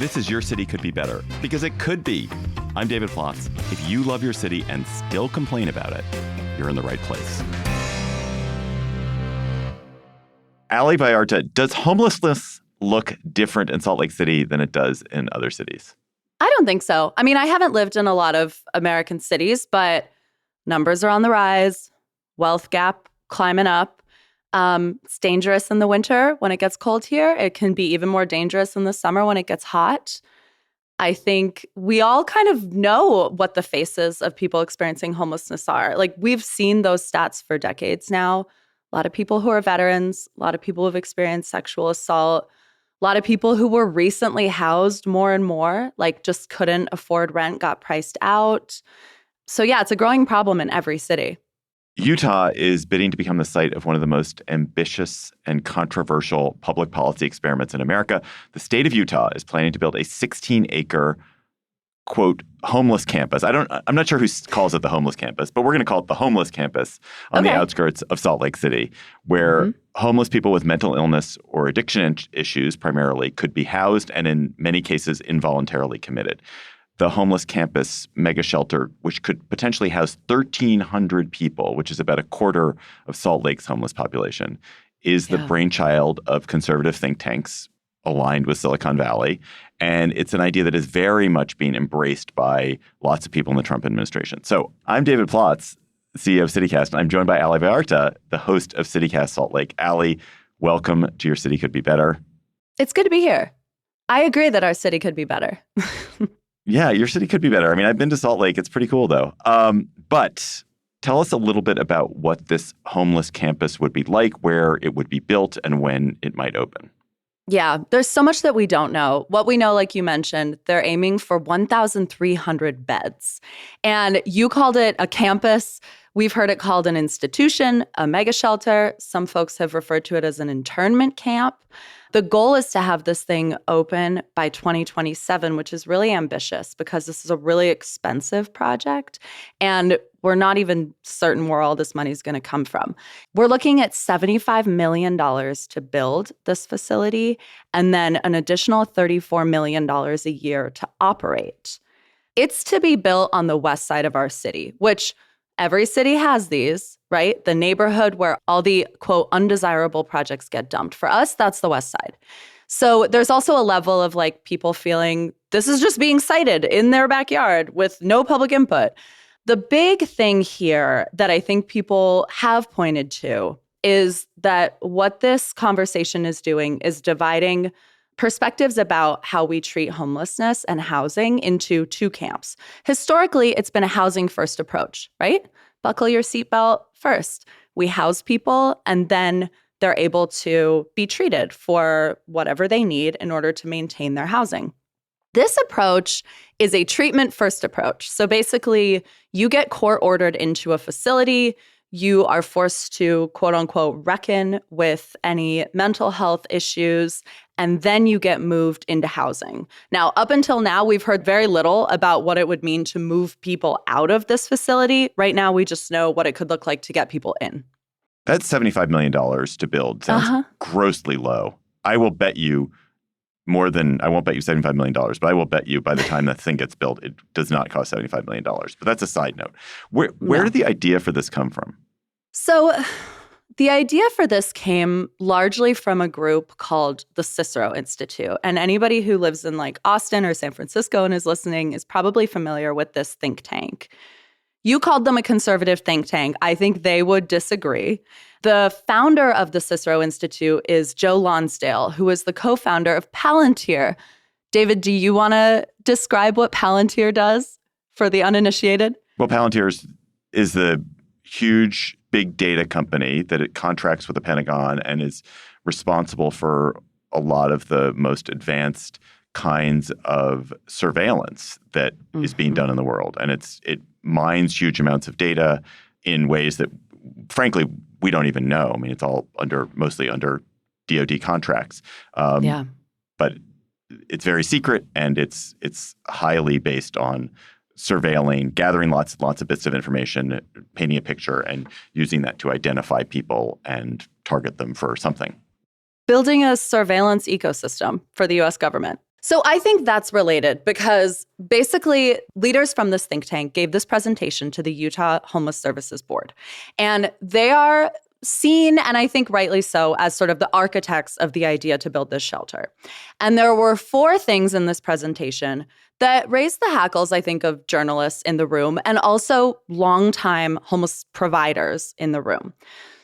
This is Your City Could Be Better, because it could be. I'm David Plotz. If you love your city and still complain about it, you're in the right place. Ali Vallarta, does homelessness look different in Salt Lake City than it does in other cities? I don't think so. I mean, I haven't lived in a lot of American cities, but numbers are on the rise, wealth gap climbing up. It's dangerous in the winter when it gets cold here. It can be even more dangerous in the summer when it gets hot. I think we all kind of know what the faces of people experiencing homelessness are. Like, we've seen those stats for decades now. A lot of people who are veterans, a lot of people who've experienced sexual assault, a lot of people who were recently housed more and more, like just couldn't afford rent, got priced out. So yeah, it's a growing problem in every city. Utah is bidding to become the site of one of the most ambitious and controversial public policy experiments in America. The state of Utah is planning to build a 16-acre, quote, homeless campus. I'm not sure who calls it the homeless campus, but we're going to call it the homeless campus on the outskirts of Salt Lake City, where homeless people with mental illness or addiction issues primarily could be housed and in many cases involuntarily committed. The homeless campus mega shelter, which could potentially house 1,300 people, which is about a quarter of Salt Lake's homeless population, is the brainchild of conservative think tanks aligned with Silicon Valley. And it's an idea that is very much being embraced by lots of people in the Trump administration. So I'm David Plotz, CEO of CityCast, and I'm joined by Ali Vallarta, the host of CityCast Salt Lake. Ali, welcome to Your City Could Be Better. It's good to be here. I agree that our city could be better. Yeah, your city could be better. I mean, I've been to Salt Lake. It's pretty cool, though. But tell us a little bit about what this homeless campus would be like, where it would be built, and when it might open. Yeah, there's so much that we don't know. What we know, like you mentioned, they're aiming for 1,300 beds. And you called it a campus. We've heard it called an institution, a mega shelter. Some folks have referred to it as an internment camp. The goal is to have this thing open by 2027, which is really ambitious because this is a really expensive project. And we're not even certain where all this money is going to come from. We're looking at $75 million to build this facility and then an additional $34 million a year to operate. It's to be built on the west side of our city, which every city has these, right? The neighborhood where all the, quote, undesirable projects get dumped. For us, that's the west side. So there's also a level of like people feeling this is just being sited in their backyard with no public input. The big thing here that I think people have pointed to is that what this conversation is doing is dividing perspectives about how we treat homelessness and housing into two camps. Historically, it's been a housing-first approach, right? Buckle your seatbelt first. We house people, and then they're able to be treated for whatever they need in order to maintain their housing. This approach is a treatment-first approach. So basically, you get court-ordered into a facility. You are forced to, quote unquote, reckon with any mental health issues, and then you get moved into housing. Now, up until now, we've heard very little about what it would mean to move people out of this facility. Right now, we just know what it could look like to get people in. That's $75 million to build. Sounds grossly low. I will bet you I won't bet you $75 million, but I will bet you by the time that thing gets built, it does not cost $75 million. But that's a side note. Where did the idea for this come from? So the idea for this came largely from a group called the Cicero Institute. And anybody who lives in like Austin or San Francisco and is listening is probably familiar with this think tank. You called them a conservative think tank. I think they would disagree. The founder of the Cicero Institute is Joe Lonsdale, who is the co-founder of Palantir. David, do you want to describe what Palantir does for the uninitiated? Well, Palantir is the huge big data company that it contracts with the Pentagon and is responsible for a lot of the most advanced kinds of surveillance that is being done in the world. And it mines huge amounts of data in ways that, frankly, we don't even know. I mean, it's all mostly under DoD contracts. But it's very secret, and it's highly based on surveilling, gathering lots of bits of information, painting a picture, and using that to identify people and target them for something. Building a surveillance ecosystem for the U.S. government. So I think that's related because basically leaders from this think tank gave this presentation to the Utah Homeless Services Board. And they are seen, and I think rightly so, as sort of the architects of the idea to build this shelter. And there were 4 things in this presentation that raised the hackles, I think, of journalists in the room and also longtime homeless providers in the room.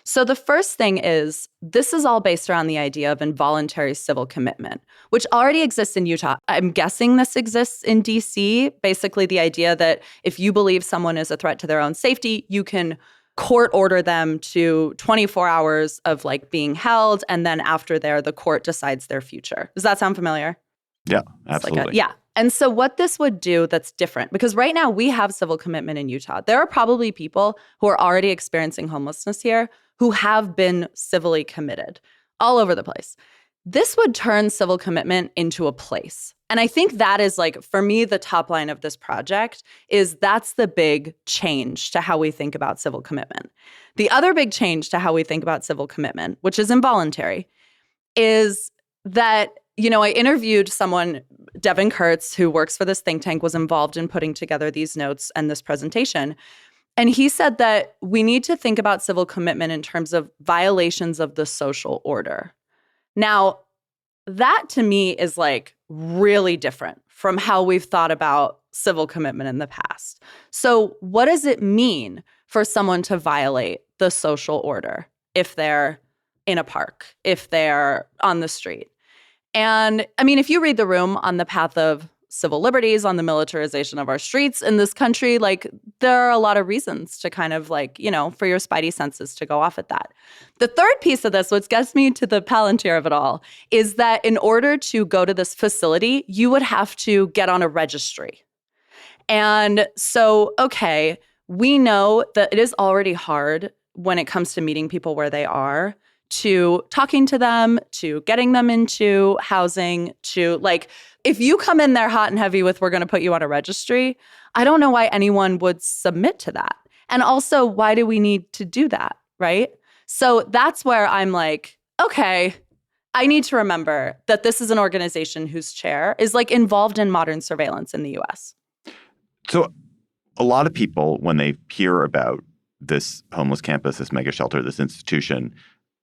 So the first thing is, this is all based around the idea of involuntary civil commitment, which already exists in Utah. I'm guessing this exists in DC. Basically, the idea that if you believe someone is a threat to their own safety, you can court order them to 24 hours of like being held. And then after there, the court decides their future. Does that sound familiar? Yeah, absolutely. Yeah. And so what this would do that's different, because right now we have civil commitment in Utah. There are probably people who are already experiencing homelessness here who have been civilly committed all over the place. This would turn civil commitment into a place. And I think that is like, for me, the top line of this project is that's the big change to how we think about civil commitment. The other big change to how we think about civil commitment, which is involuntary, is that, you know, I interviewed someone, Devin Kurtz, who works for this think tank, was involved in putting together these notes and this presentation. And he said that we need to think about civil commitment in terms of violations of the social order. Now, that to me is like really different from how we've thought about civil commitment in the past. So what does it mean for someone to violate the social order if they're in a park, if they're on the street? And I mean, if you read The Room on the path of civil liberties, on the militarization of our streets in this country, like there are a lot of reasons to kind of like, you know, for your spidey senses to go off at that. The third piece of this, which gets me to the Palantir of it all, is that in order to go to this facility, you would have to get on a registry. And so, okay, we know that it is already hard when it comes to meeting people where they are, to talking to them, to getting them into housing, to like, if you come in there hot and heavy with, we're going to put you on a registry, I don't know why anyone would submit to that. And also, why do we need to do that, right? So that's where I'm like, okay, I need to remember that this is an organization whose chair is like involved in modern surveillance in the US. So a lot of people, when they hear about this homeless campus, this mega shelter, this institution,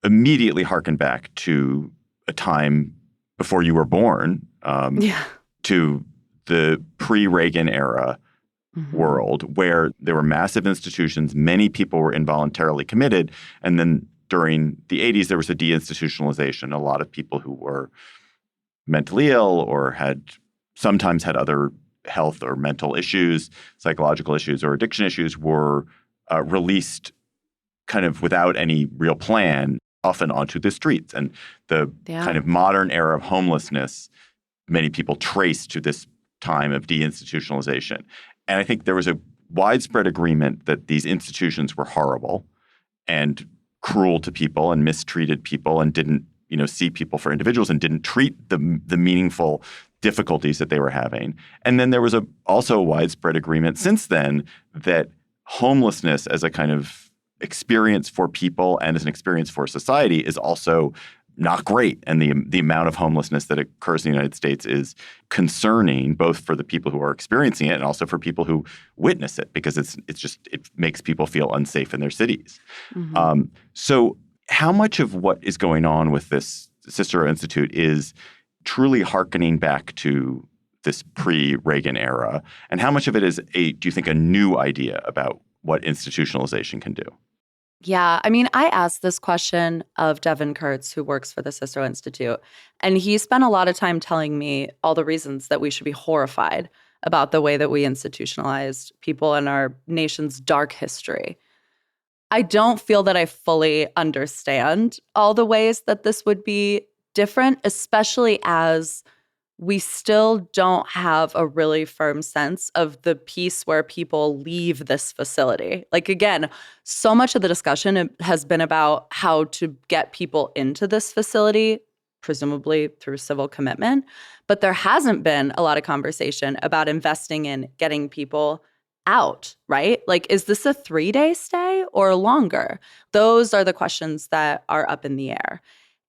immediately harken back to a time before you were born, to the pre-Reagan era world where there were massive institutions, many people were involuntarily committed, and then during the 80s there was a deinstitutionalization. A lot of people who were mentally ill or had sometimes had other health or mental issues, psychological issues or addiction issues were released kind of without any real plan, often onto the streets. And the kind of modern era of homelessness, many people trace to this time of deinstitutionalization. And I think there was a widespread agreement that these institutions were horrible and cruel to people and mistreated people and didn't, you know, see people for individuals and didn't treat the meaningful difficulties that they were having. And then there was also a widespread agreement since then that homelessness as a kind of experience for people and as an experience for society is also not great. And the amount of homelessness that occurs in the United States is concerning, both for the people who are experiencing it and also for people who witness it, because it makes people feel unsafe in their cities. So how much of what is going on with this Cicero Institute is truly hearkening back to this pre-Reagan era? And how much of it is do you think, a new idea about what institutionalization can do? Yeah, I mean, I asked this question of Devin Kurtz, who works for the Cicero Institute, and he spent a lot of time telling me all the reasons that we should be horrified about the way that we institutionalized people in our nation's dark history. I don't feel that I fully understand all the ways that this would be different, especially as we still don't have a really firm sense of the piece where people leave this facility. Like, again, so much of the discussion has been about how to get people into this facility, presumably through civil commitment. But there hasn't been a lot of conversation about investing in getting people out, right? Like, is this a 3-day stay or longer? Those are the questions that are up in the air.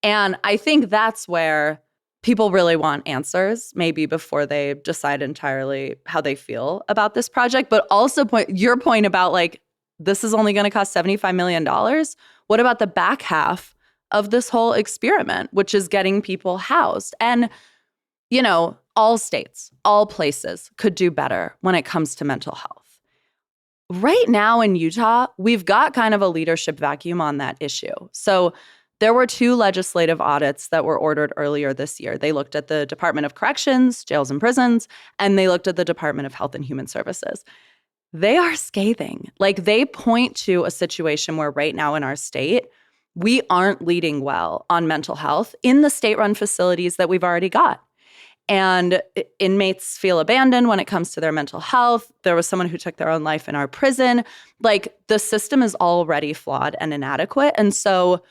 And I think that's where people really want answers, maybe before they decide entirely how they feel about this project. But also your point about like, this is only going to cost $75 million. What about the back half of this whole experiment, which is getting people housed? And, you know, all states, all places could do better when it comes to mental health. Right now in Utah, we've got kind of a leadership vacuum on that issue. So there were 2 legislative audits that were ordered earlier this year. They looked at the Department of Corrections, jails and prisons, and they looked at the Department of Health and Human Services. They are scathing. Like, they point to a situation where right now in our state, we aren't leading well on mental health in the state-run facilities that we've already got. And inmates feel abandoned when it comes to their mental health. There was someone who took their own life in our prison. Like, the system is already flawed and inadequate. And so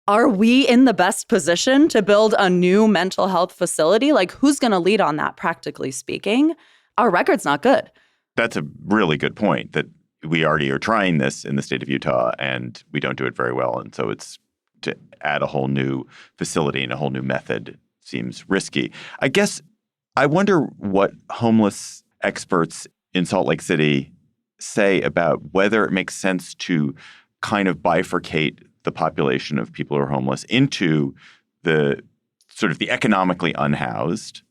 are we in the best position to build a new mental health facility? Like, who's going to lead on that, practically speaking? Our record's not good. That's a really good point, that we already are trying this in the state of Utah and we don't do it very well. And so it's to add a whole new facility and a whole new method seems risky. I guess I wonder what homeless experts in Salt Lake City say about whether it makes sense to kind of bifurcate the population of people who are homeless into the sort of the economically unhoused,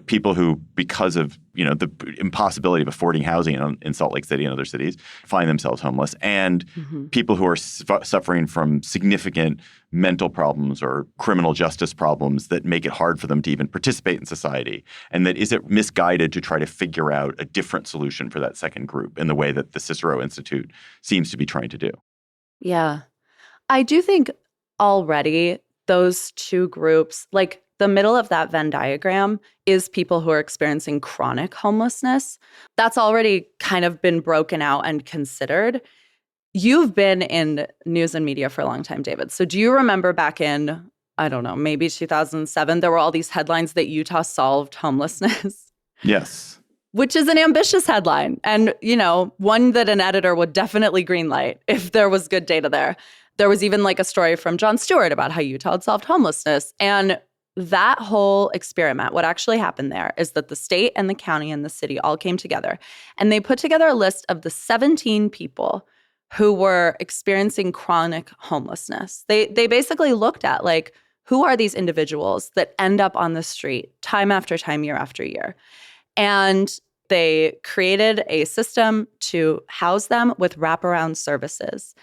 people who, because of, you know, the impossibility of affording housing in Salt Lake City and other cities, find themselves homeless, and people who are suffering from significant mental problems or criminal justice problems that make it hard for them to even participate in society. And that, is it misguided to try to figure out a different solution for that second group in the way that the Cicero Institute seems to be trying to do? Yeah. I do think already those 2 groups, like the middle of that Venn diagram is people who are experiencing chronic homelessness. That's already kind of been broken out and considered. You've been in news and media for a long time, David. So do you remember back in, I don't know, maybe 2007, there were all these headlines that Utah solved homelessness? Yes. Which is an ambitious headline. And, you know, one that an editor would definitely greenlight if there was good data there. There was even like a story from Jon Stewart about how Utah had solved homelessness. And that whole experiment, what actually happened there is that the state and the county and the city all came together and they put together a list of the 17 people who were experiencing chronic homelessness. They basically looked at, like, who are these individuals that end up on the street time after time, year after year? And they created a system to house them with wraparound services.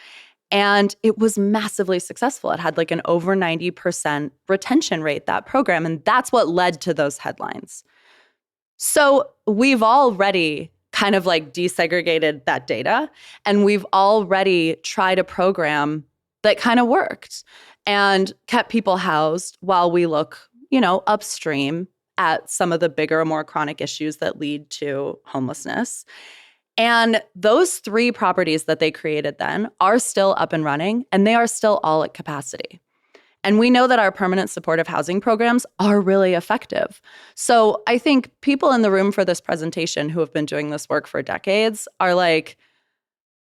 And it was massively successful. It had like an over 90% retention rate, that program. And that's what led to those headlines. So we've already kind of like desegregated that data. And we've already tried a program that kind of worked and kept people housed while we look, you know, upstream at some of the bigger, more chronic issues that lead to homelessness. And those 3 properties that they created then are still up and running, and they are still all at capacity. And we know that our permanent supportive housing programs are really effective. So I think people in the room for this presentation who have been doing this work for decades are like,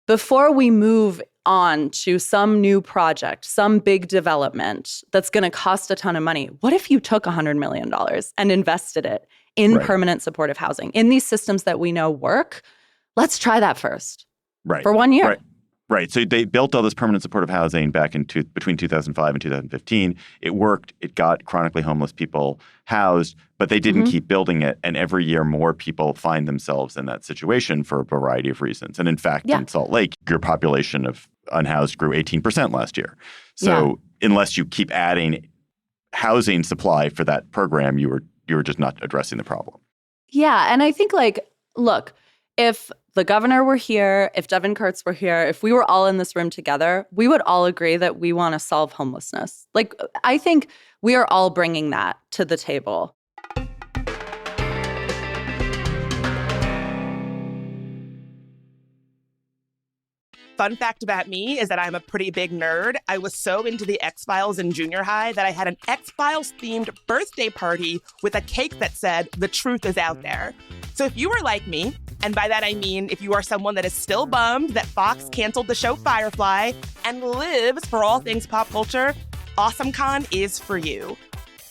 before we move on to some new project, some big development that's going to cost a ton of money, what if you took $100 million and invested it in permanent supportive housing, in these systems that we know work? Let's try that first. Right. For 1 year. Right. So they built all this permanent supportive housing back in between 2005 and 2015. It worked. It got chronically homeless people housed, but they didn't keep building it. And every year more people find themselves in that situation for a variety of reasons. And in fact, in Salt Lake, your population of unhoused grew 18% last year. So unless you keep adding housing supply for that program, you were just not addressing the problem. Yeah. And I think, like, look, if the governor were here, if Devin Kurtz were here, if we were all in this room together, we would all agree that we want to solve homelessness. Like, I think we are all bringing that to the table. Fun fact about me is that I'm a pretty big nerd. I was so into the X-Files in junior high that I had an X-Files themed birthday party with a cake that said, "The truth is out there." So if you are like me, and by that I mean if you are someone that is still bummed that Fox canceled the show Firefly and lives for all things pop culture, AwesomeCon is for you.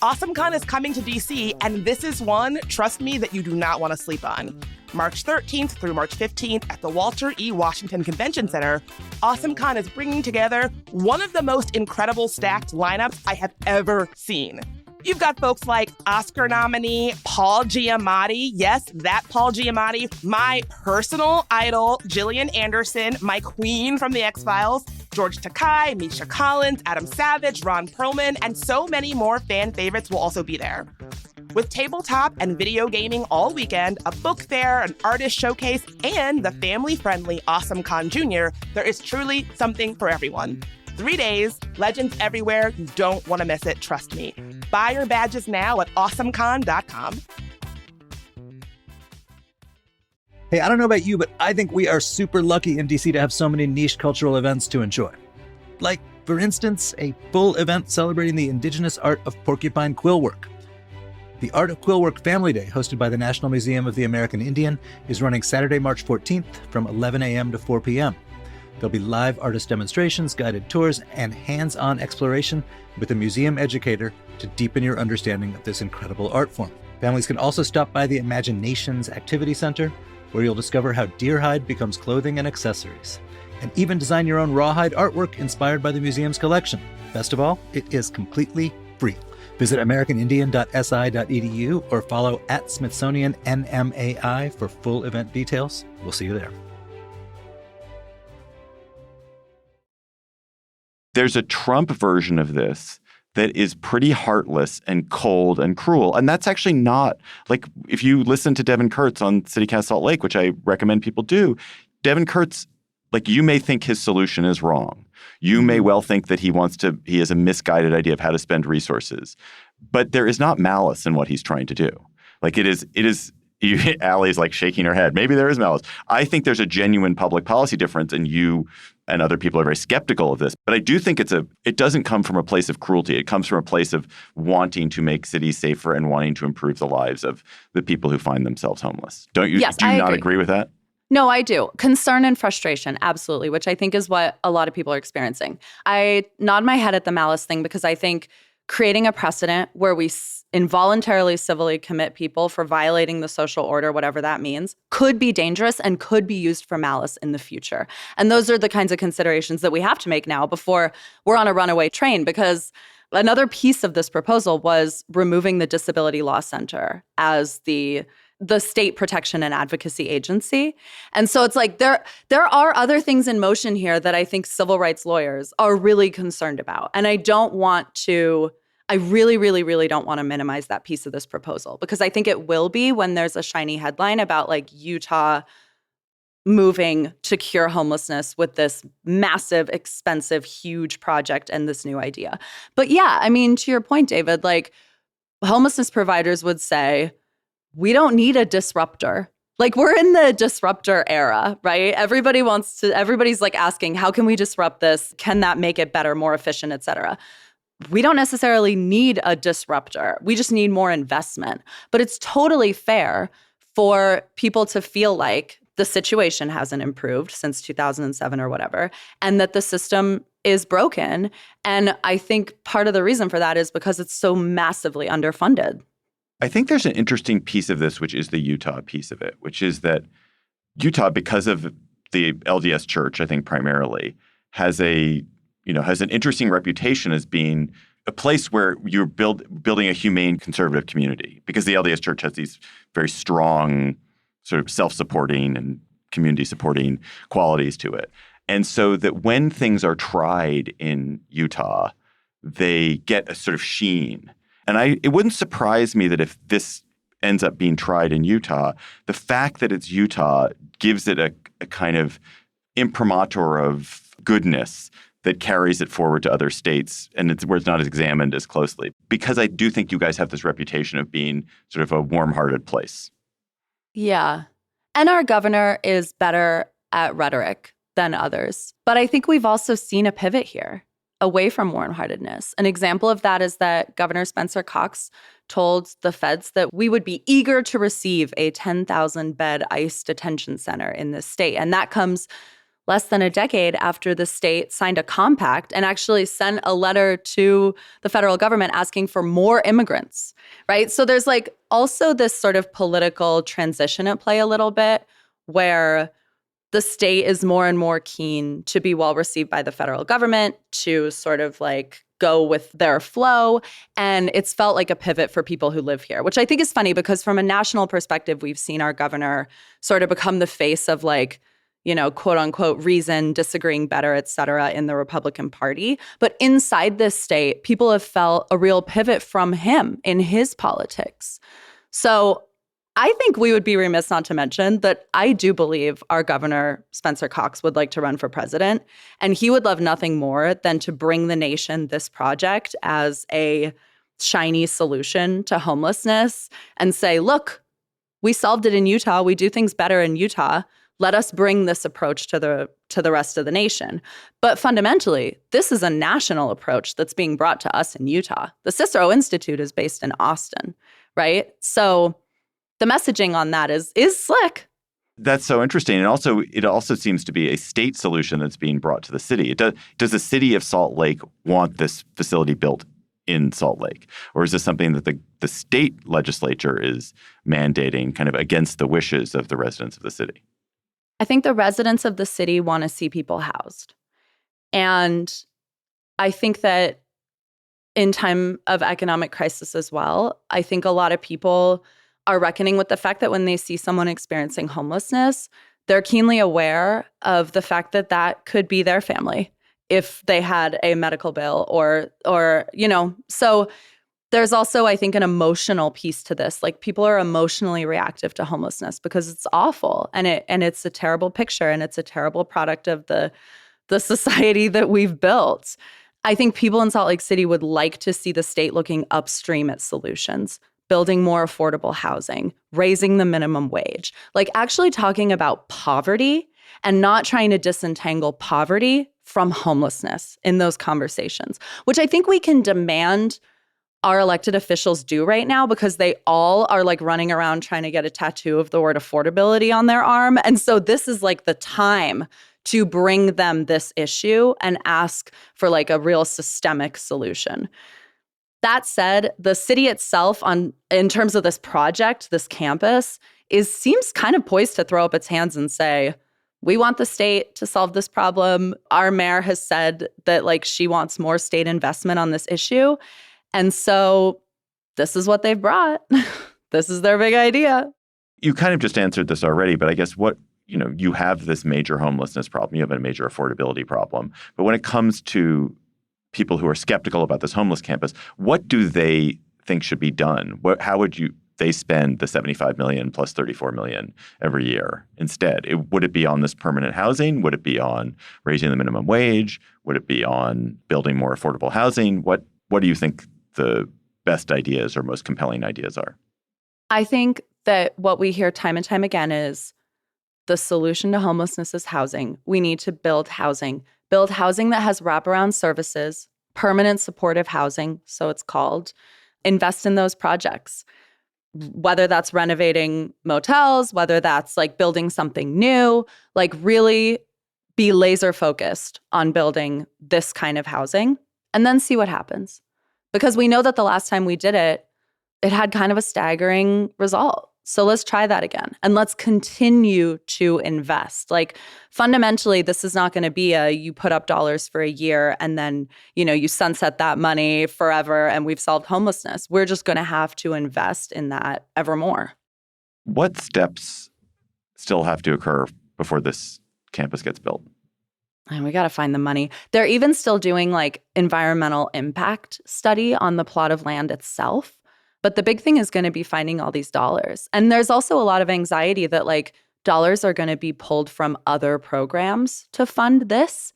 AwesomeCon is coming to DC, and this is one, trust me, that you do not want to sleep on. March 13th through March 15th at the Walter E. Washington Convention Center, AwesomeCon is bringing together one of the most incredible stacked lineups I have ever seen. You've got folks like Oscar nominee Paul Giamatti. Yes, that Paul Giamatti. My personal idol, Gillian Anderson, my queen from The X-Files, George Takei, Misha Collins, Adam Savage, Ron Perlman, and so many more fan favorites will also be there. With tabletop and video gaming all weekend, a book fair, an artist showcase, and the family-friendly AwesomeCon Junior, there is truly something for everyone. 3 days, legends everywhere. You don't want to miss it, trust me. Buy your badges now at awesomecon.com. Hey, I don't know about you, but I think we are super lucky in DC to have so many niche cultural events to enjoy. Like, for instance, a full event celebrating the indigenous art of porcupine quill work. The Art of Quill Work Family Day, hosted by the National Museum of the American Indian, is running Saturday, March 14th from 11 a.m. to 4 p.m. There'll be live artist demonstrations, guided tours, and hands-on exploration with a museum educator to deepen your understanding of this incredible art form. Families can also stop by the Imaginations Activity Center, where you'll discover how deer hide becomes clothing and accessories, and even design your own rawhide artwork inspired by the museum's collection. Best of all, it is completely free. Visit americanindian.si.edu or follow @SmithsonianNMAI for full event details. We'll see you there. There's a Trump version of this that is pretty heartless and cold and cruel. And that's actually not, like, if you listen to Devin Kurtz on CityCast Salt Lake, which I recommend people do, Devin Kurtz, like, you may think his solution is wrong. You may well think that he has a misguided idea of how to spend resources. But there is not malice in what he's trying to do. Like, it is, Allie's like shaking her head. Maybe there is malice. I think there's a genuine public policy difference, and you and other people are very skeptical of this. But I do think it doesn't come from a place of cruelty. It comes from a place of wanting to make cities safer and wanting to improve the lives of the people who find themselves homeless. Don't you? Yes, do you I not agree with that? No, I do. Concern and frustration, absolutely, which I think is what a lot of people are experiencing. I nod my head at the malice thing because I think creating a precedent where we involuntarily civilly commit people for violating the social order, whatever that means, could be dangerous and could be used for malice in the future. And those are the kinds of considerations that we have to make now before we're on a runaway train, because another piece of this proposal was removing the Disability Law Center as the state protection and advocacy agency. And so it's like there are other things in motion here that I think civil rights lawyers are really concerned about. And I really, really, really don't want to minimize that piece of this proposal, because I think it will be when there's a shiny headline about like Utah moving to cure homelessness with this massive, expensive, huge project and this new idea. But yeah, I mean, to your point, David, like homelessness providers would say, we don't need a disruptor. Like, we're in the disruptor era, right? Everybody's like asking, how can we disrupt this? Can that make it better, more efficient, et cetera? We don't necessarily need a disruptor. We just need more investment. But it's totally fair for people to feel like the situation hasn't improved since 2007 or whatever, and that the system is broken. And I think part of the reason for that is because it's so massively underfunded. I think there's an interesting piece of this, which is the Utah piece of it, which is that Utah, because of the LDS Church, I think primarily, has an interesting reputation as being a place where you're building a humane conservative community, because the LDS Church has these very strong sort of self-supporting and community-supporting qualities to it. And so that when things are tried in Utah, they get a sort of sheen. And it wouldn't surprise me that if this ends up being tried in Utah, the fact that it's Utah gives it a kind of imprimatur of goodness that carries it forward to other states, and where it's not examined as closely. Because I do think you guys have this reputation of being sort of a warm-hearted place. Yeah. And our governor is better at rhetoric than others. But I think we've also seen a pivot here away from warm-heartedness. An example of that is that Governor Spencer Cox told the feds that we would be eager to receive a 10,000-bed ICE detention center in this state. And that comes less than a decade after the state signed a compact and actually sent a letter to the federal government asking for more immigrants, right? So there's like also this sort of political transition at play a little bit where the state is more and more keen to be well received by the federal government, to sort of like go with their flow. And it's felt like a pivot for people who live here, which I think is funny because from a national perspective, we've seen our governor sort of become the face of like, you know, quote unquote, reason, disagreeing better, et cetera, in the Republican Party. But inside this state, people have felt a real pivot from him in his politics. So I think we would be remiss not to mention that I do believe our governor, Spencer Cox, would like to run for president. And he would love nothing more than to bring the nation this project as a shiny solution to homelessness and say, look, we solved it in Utah. We do things better in Utah. Let us bring this approach to the rest of the nation. But fundamentally, this is a national approach that's being brought to us in Utah. The Cicero Institute is based in Austin, right? So the messaging on that is slick. That's so interesting. And also, it also seems to be a state solution that's being brought to the city. Does the city of Salt Lake want this facility built in Salt Lake? Or is this something that the state legislature is mandating kind of against the wishes of the residents of the city? I think the residents of the city want to see people housed. And I think that in time of economic crisis as well, I think a lot of people are reckoning with the fact that when they see someone experiencing homelessness, they're keenly aware of the fact that that could be their family if they had a medical bill or you know. So there's also, I think, an emotional piece to this. Like people are emotionally reactive to homelessness because it's awful and it's a terrible picture and it's a terrible product of the society that we've built. I think people in Salt Lake City would like to see the state looking upstream at solutions, building more affordable housing, raising the minimum wage, like actually talking about poverty and not trying to disentangle poverty from homelessness in those conversations, which I think we can demand our elected officials do right now because they all are like running around trying to get a tattoo of the word affordability on their arm. And so this is like the time to bring them this issue and ask for like a real systemic solution. That said, the city itself in terms of this project, this campus, seems kind of poised to throw up its hands and say, we want the state to solve this problem. Our mayor has said that like she wants more state investment on this issue. And so this is what they've brought. This is their big idea. You kind of just answered this already, but I guess you have this major homelessness problem. You have a major affordability problem. But when it comes to people who are skeptical about this homeless campus, what do they think should be done? How would they spend the $75 million plus $34 million every year instead? Would it be on this permanent housing? Would it be on raising the minimum wage? Would it be on building more affordable housing? What do you think the best ideas or most compelling ideas are? I think that what we hear time and time again is the solution to homelessness is housing. We need to build housing that has wraparound services, permanent supportive housing, so it's called. Invest in those projects, whether that's renovating motels, whether that's like building something new, like really be laser focused on building this kind of housing and then see what happens. Because we know that the last time we did it, it had kind of a staggering result. So let's try that again. And let's continue to invest. Like fundamentally, this is not going to be you put up dollars for a year and then, you sunset that money forever and we've solved homelessness. We're just going to have to invest in that ever more. What steps still have to occur before this campus gets built? And we got to find the money. They're even still doing like environmental impact study on the plot of land itself. But the big thing is going to be finding all these dollars. And there's also a lot of anxiety that like dollars are going to be pulled from other programs to fund this.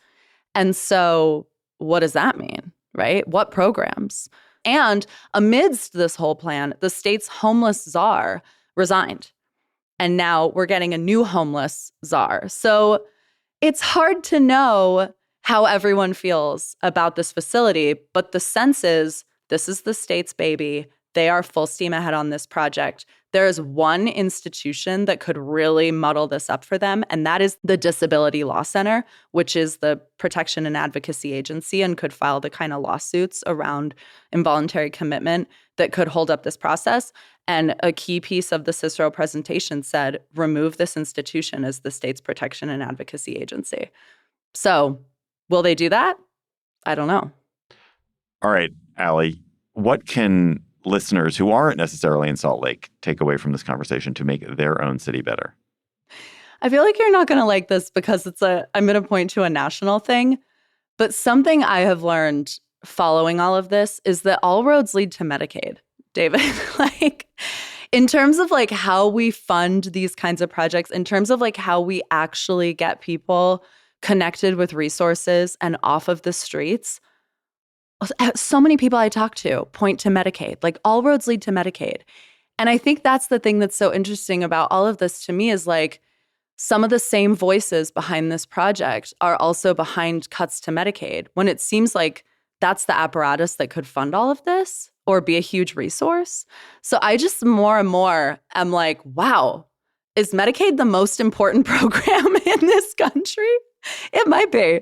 And so what does that mean, right? What programs? And amidst this whole plan, the state's homeless czar resigned. And now we're getting a new homeless czar. So it's hard to know how everyone feels about this facility, but the sense is this is the state's baby. They are full steam ahead on this project. There is one institution that could really muddle this up for them, and that is the Disability Law Center, which is the protection and advocacy agency and could file the kind of lawsuits around involuntary commitment that could hold up this process. And a key piece of the Cicero presentation said, remove this institution as the state's protection and advocacy agency. So will they do that? I don't know. All right, Allie, what can listeners who aren't necessarily in Salt Lake take away from this conversation to make their own city better? I feel like you're not going to like this because I'm going to point to a national thing. But something I have learned following all of this is that all roads lead to Medicaid, David. Like, in terms of like how we fund these kinds of projects, in terms of like how we actually get people connected with resources and off of the streets, so many people I talk to point to Medicaid. Like, all roads lead to Medicaid. And I think that's the thing that's so interesting about all of this to me is like some of the same voices behind this project are also behind cuts to Medicaid, when it seems like that's the apparatus that could fund all of this or be a huge resource. So I just more and more am like, wow, is Medicaid the most important program in this country? It might be.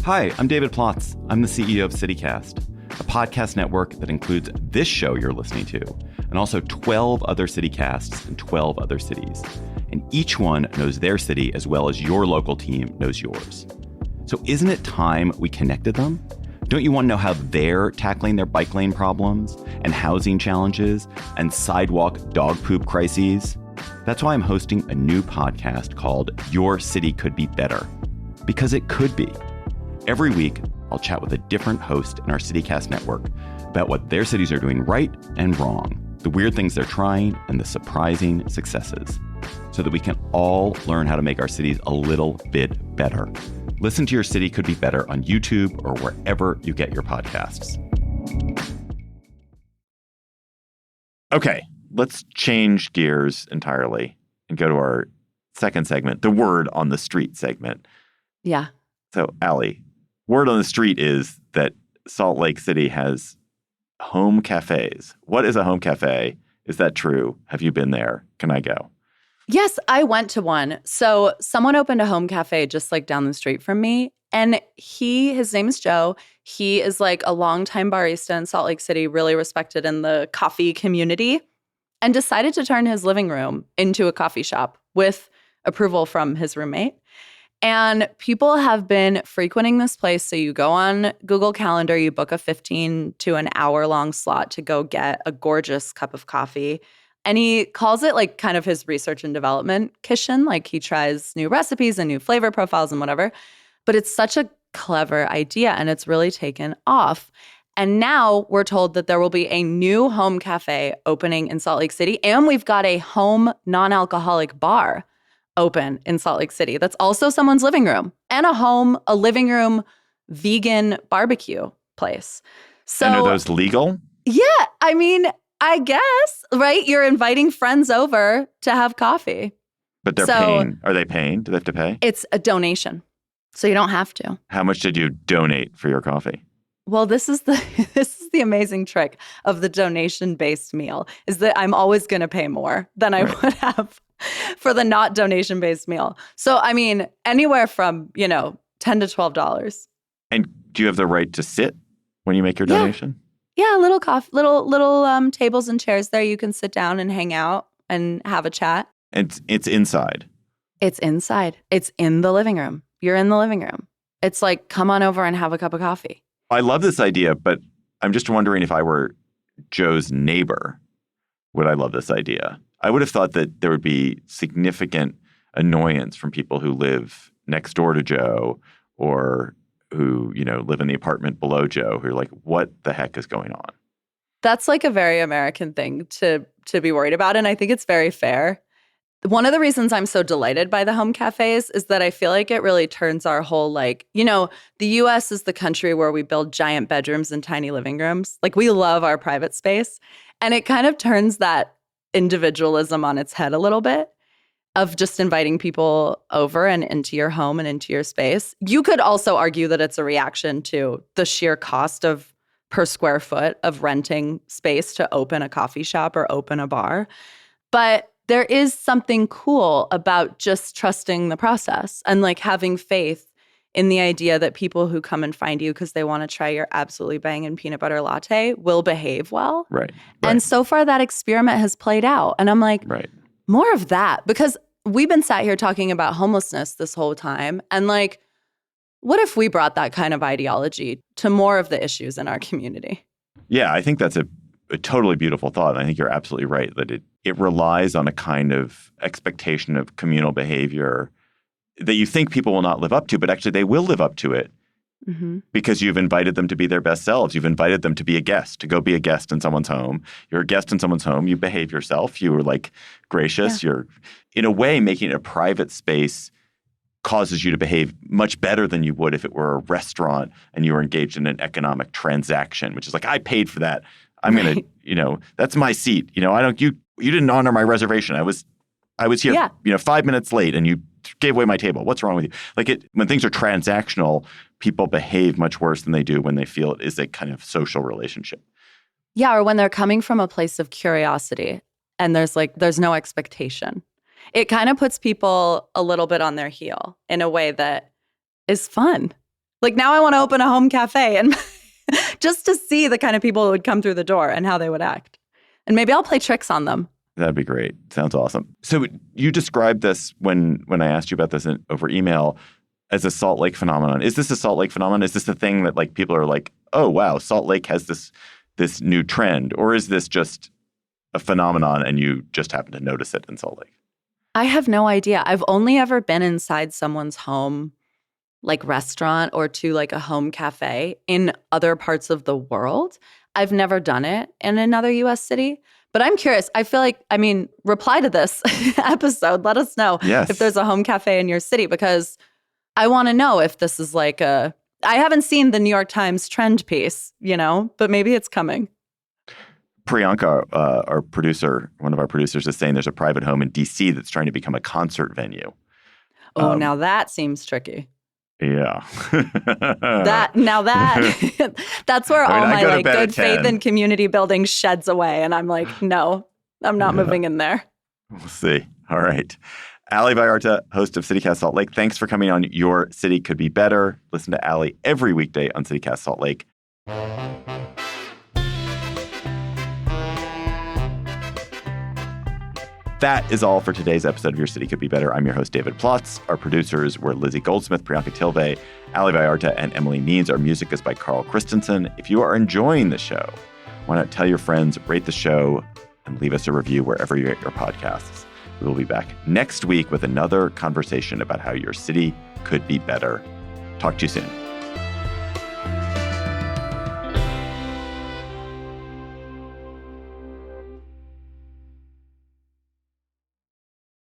Hi, I'm David Plotz. I'm the CEO of CityCast, a podcast network that includes this show you're listening to, and also 12 other CityCasts in 12 other cities. And each one knows their city as well as your local team knows yours. So isn't it time we connected them? Don't you want to know how they're tackling their bike lane problems and housing challenges and sidewalk dog poop crises? That's why I'm hosting a new podcast called Your City Could Be Better. Because it could be. Every week, I'll chat with a different host in our CityCast network about what their cities are doing right and wrong, the weird things they're trying, and the surprising successes, so that we can all learn how to make our cities a little bit better. Listen to Your City Could Be Better on YouTube or wherever you get your podcasts. Okay, let's change gears entirely and go to our second segment, the Word on the Street segment. Yeah. So, Allie, word on the street is that Salt Lake City has home cafes. What is a home cafe? Is that true? Have you been there? Can I go? Yes, I went to one. So someone opened a home cafe just like down the street from me. And his name is Joe. He is like a longtime barista in Salt Lake City, really respected in the coffee community, and decided to turn his living room into a coffee shop with approval from his roommate. And people have been frequenting this place. So you go on Google Calendar, you book a 15 to an hour long slot to go get a gorgeous cup of coffee. And he calls it like kind of his research and development kitchen. Like, he tries new recipes and new flavor profiles and whatever. But it's such a clever idea and it's really taken off. And now we're told that there will be a new home cafe opening in Salt Lake City. And we've got a home non-alcoholic bar open in Salt Lake City. That's also someone's living room, and a living room vegan barbecue place. So, and are those legal? Yeah, I mean, I guess, right? You're inviting friends over to have coffee. But they're paying. Are they paying? Do they have to pay? It's a donation. So you don't have to. How much did you donate for your coffee? Well, this is the amazing trick of the donation-based meal, is that I'm always going to pay more than I would have for the not donation-based meal. So, I mean, anywhere from, $10 to $12. And do you have the right to sit when you make your donation? Yeah, little tables and chairs there. You can sit down and hang out and have a chat. And it's inside. It's inside. It's in the living room. You're in the living room. It's like, come on over and have a cup of coffee. I love this idea, but I'm just wondering, if I were Joe's neighbor, would I love this idea? I would have thought that there would be significant annoyance from people who live next door to Joe, or who, live in the apartment below Joe, who are like, what the heck is going on? That's like a very American thing to be worried about. And I think it's very fair. One of the reasons I'm so delighted by the home cafes is that I feel like it really turns our whole, the US is the country where we build giant bedrooms and tiny living rooms. Like, we love our private space. And it kind of turns that individualism on its head a little bit. of just inviting people over and into your home and into your space. You could also argue that it's a reaction to the sheer cost of per square foot of renting space to open a coffee shop or open a bar. But there is something cool about just trusting the process and like having faith in the idea that people who come and find you because they want to try your absolutely banging peanut butter latte will behave well. Right. And so far that experiment has played out. And I'm like, Right. more of that, because we've been sat here talking about homelessness this whole time. And like, what if we brought that kind of ideology to more of the issues in our community? Yeah, I think that's a totally beautiful thought. And I think you're absolutely right that it relies on a kind of expectation of communal behavior that you think people will not live up to, but actually they will live up to it because you've invited them to be their best selves. You've invited them to be a guest, to go be a guest in someone's home. You're a guest in someone's home. You behave yourself. You were like gracious. Yeah. You're in a way making it a private space causes you to behave much better than you would if it were a restaurant and you were engaged in an economic transaction, which is like, I paid for that. I'm going to, that's my seat. You didn't honor my reservation. I was here, 5 minutes late and you gave away my table. What's wrong with you? Like when things are transactional, people behave much worse than they do when they feel it is a kind of social relationship. Yeah, or when they're coming from a place of curiosity and there's no expectation. It kind of puts people a little bit on their heel in a way that is fun. Like now I want to open a home cafe and just to see the kind of people who would come through the door and how they would act. And maybe I'll play tricks on them. That'd be great. Sounds awesome. So you described this when I asked you about this over email as a Salt Lake phenomenon. Is this a Salt Lake phenomenon? Is this a thing that like people are like, oh, wow, Salt Lake has this new trend? Or is this just a phenomenon and you just happen to notice it in Salt Lake? I have no idea. I've only ever been inside someone's home, like restaurant or to like a home cafe in other parts of the world. I've never done it in another U.S. city. But I'm curious. I feel like, reply to this episode. Let us know if there's a home cafe in your city, because I want to know if this is like I haven't seen the New York Times trend piece, but maybe it's coming. Priyanka, our producer, one of our producers, is saying there's a private home in D.C. that's trying to become a concert venue. Oh, now that seems tricky. Yeah. That's where all my like good faith in community building sheds away. And I'm like, no, I'm not moving in there. We'll see. All right. Ali Vallarta, host of CityCast Salt Lake. Thanks for coming on Your City Could Be Better. Listen to Ali every weekday on CityCast Salt Lake. That is all for today's episode of Your City Could Be Better. I'm your host, David Plotz. Our producers were Lizzie Goldsmith, Priyanka Tilve, Ali Vallarta, and Emily Means. Our music is by Carl Christensen. If you are enjoying the show, why not tell your friends, rate the show, and leave us a review wherever you get your podcasts. We will be back next week with another conversation about how your city could be better. Talk to you soon.